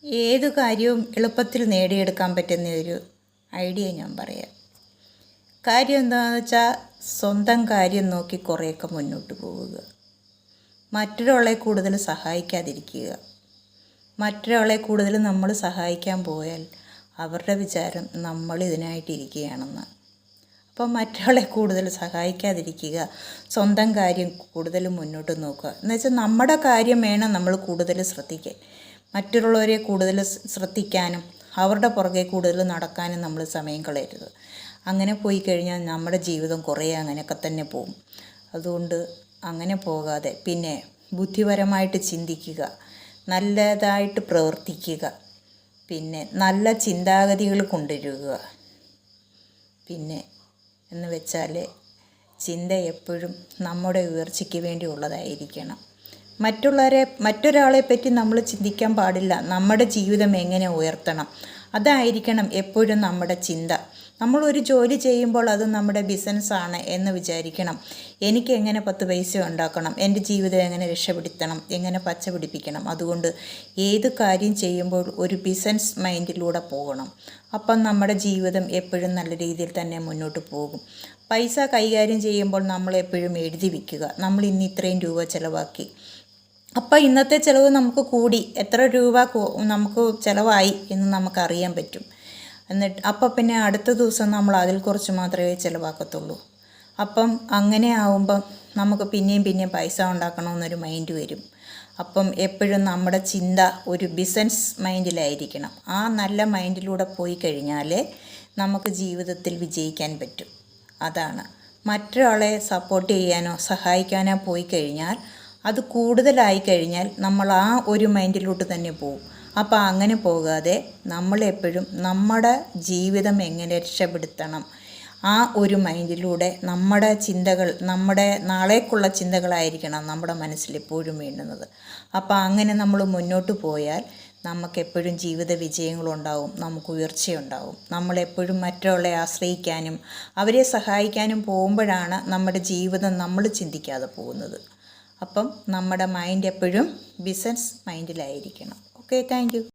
ഏത് കാര്യവും എളുപ്പത്തിൽ നേടിയെടുക്കാൻ പറ്റുന്ന ഒരു ഐഡിയ ഞാൻ പറയാം. കാര്യം എന്താണെന്ന് വെച്ചാൽ സ്വന്തം കാര്യം നോക്കി കുറേയൊക്കെ മുന്നോട്ട് പോവുക. മറ്റൊരാളെ കൂടുതൽ സഹായിക്കാതിരിക്കുക. മറ്റൊരാളെ കൂടുതൽ നമ്മൾ സഹായിക്കാൻ പോയാൽ അവരുടെ വിചാരം നമ്മൾ ഇതിനായിട്ടിരിക്കുകയാണെന്ന്. അപ്പം മറ്റൊരാളെ കൂടുതൽ സഹായിക്കാതിരിക്കുക, സ്വന്തം കാര്യം കൂടുതൽ മുന്നോട്ട് നോക്കുക. എന്നുവെച്ചാൽ നമ്മുടെ കാര്യം വേണം നമ്മൾ കൂടുതൽ ശ്രദ്ധിക്കാൻ. മറ്റുള്ളവരെ കൂടുതൽ ശ്രദ്ധിക്കാനും അവരുടെ പുറകെ കൂടുതൽ നടക്കാനും നമ്മൾ സമയം കളയരുത്. അങ്ങനെ പോയി കഴിഞ്ഞാൽ നമ്മുടെ ജീവിതം കുറേ അങ്ങനെയൊക്കെ തന്നെ പോകും. അതുകൊണ്ട് അങ്ങനെ പോകാതെ പിന്നെ ബുദ്ധിപരമായിട്ട് ചിന്തിക്കുക, നല്ലതായിട്ട് പ്രവർത്തിക്കുക, പിന്നെ നല്ല ചിന്താഗതികൾ കൊണ്ടുവരിക. പിന്നെ എന്ന് വെച്ചാൽ ചിന്ത എപ്പോഴും നമ്മുടെ ഉയർച്ചയ്ക്ക് വേണ്ടിയുള്ളതായിരിക്കണം. മറ്റൊരാളെ പറ്റി നമ്മൾ ചിന്തിക്കാൻ പാടില്ല. നമ്മുടെ ജീവിതം എങ്ങനെ ഉയർത്തണം, അതായിരിക്കണം എപ്പോഴും നമ്മുടെ ചിന്ത. നമ്മളൊരു ജോലി ചെയ്യുമ്പോൾ അത് നമ്മുടെ ബിസിനസ്സാണ് എന്ന് വിചാരിക്കണം. എനിക്ക് എങ്ങനെ 10 പൈസ ഉണ്ടാക്കണം, എൻ്റെ ജീവിതം എങ്ങനെ രക്ഷപ്പെടുത്തണം, എങ്ങനെ പച്ച പിടിപ്പിക്കണം. അതുകൊണ്ട് ഏത് കാര്യം ചെയ്യുമ്പോൾ ഒരു ബിസിനസ് മൈൻഡിലൂടെ പോകണം. അപ്പം നമ്മുടെ ജീവിതം എപ്പോഴും നല്ല രീതിയിൽ തന്നെ മുന്നോട്ട് പോകും. പൈസ കൈകാര്യം ചെയ്യുമ്പോൾ നമ്മൾ എപ്പോഴും എഴുതി വയ്ക്കുക, നമ്മൾ ഇന്ന് ഇത്രയും രൂപ ചിലവാക്കി. അപ്പോൾ ഇന്നത്തെ ചിലവ് നമുക്ക് കൂടി, എത്ര രൂപ നമുക്ക് ചിലവായി എന്ന് നമുക്കറിയാൻ പറ്റും. എന്നിട്ട് അപ്പം പിന്നെ അടുത്ത ദിവസം നമ്മൾ അതിൽ കുറച്ച് മാത്രമേ ചിലവാക്കത്തുള്ളൂ. അപ്പം അങ്ങനെ ആവുമ്പം നമുക്ക് പിന്നെയും പൈസ ഉണ്ടാക്കണമെന്നൊരു മൈൻഡ് വരും. അപ്പം എപ്പോഴും നമ്മുടെ ചിന്ത ഒരു ബിസിനസ് മൈൻഡിലായിരിക്കണം. ആ നല്ല മൈൻഡിലൂടെ പോയി കഴിഞ്ഞാൽ നമുക്ക് ജീവിതത്തിൽ വിജയിക്കാൻ പറ്റും. അതാണ്. മറ്റൊരാളെ സപ്പോർട്ട് ചെയ്യാനോ സഹായിക്കാനോ പോയി കഴിഞ്ഞാൽ അത് കൂടുതലായി കഴിഞ്ഞാൽ നമ്മൾ ആ ഒരു മൈൻഡിലോട്ട് തന്നെ പോകും. അപ്പോൾ അങ്ങനെ പോകാതെ നമ്മളെപ്പോഴും നമ്മുടെ ജീവിതം എങ്ങനെ രക്ഷപ്പെടുത്തണം, ആ ഒരു മൈൻഡിലൂടെ നമ്മുടെ ചിന്തകൾ, നമ്മുടെ നാളേക്കുള്ള ചിന്തകളായിരിക്കണം നമ്മുടെ മനസ്സിലെപ്പോഴും വേണ്ടുന്നത്. അപ്പോൾ അങ്ങനെ നമ്മൾ മുന്നോട്ട് പോയാൽ നമുക്കെപ്പോഴും ജീവിത വിജയങ്ങളുണ്ടാവും, നമുക്ക് ഉയർച്ചയുണ്ടാവും. നമ്മളെപ്പോഴും മറ്റുള്ളവരെ ആശ്രയിക്കാനും അവരെ സഹായിക്കാനും പോകുമ്പോഴാണ് നമ്മുടെ ജീവിതം നമ്മൾ ചിന്തിക്കാതെ പോകുന്നത്. അപ്പം നമ്മുടെ മൈൻഡ് എപ്പോഴും ബിസിനസ് മൈൻഡിലായിരിക്കണം. Okay, thank U.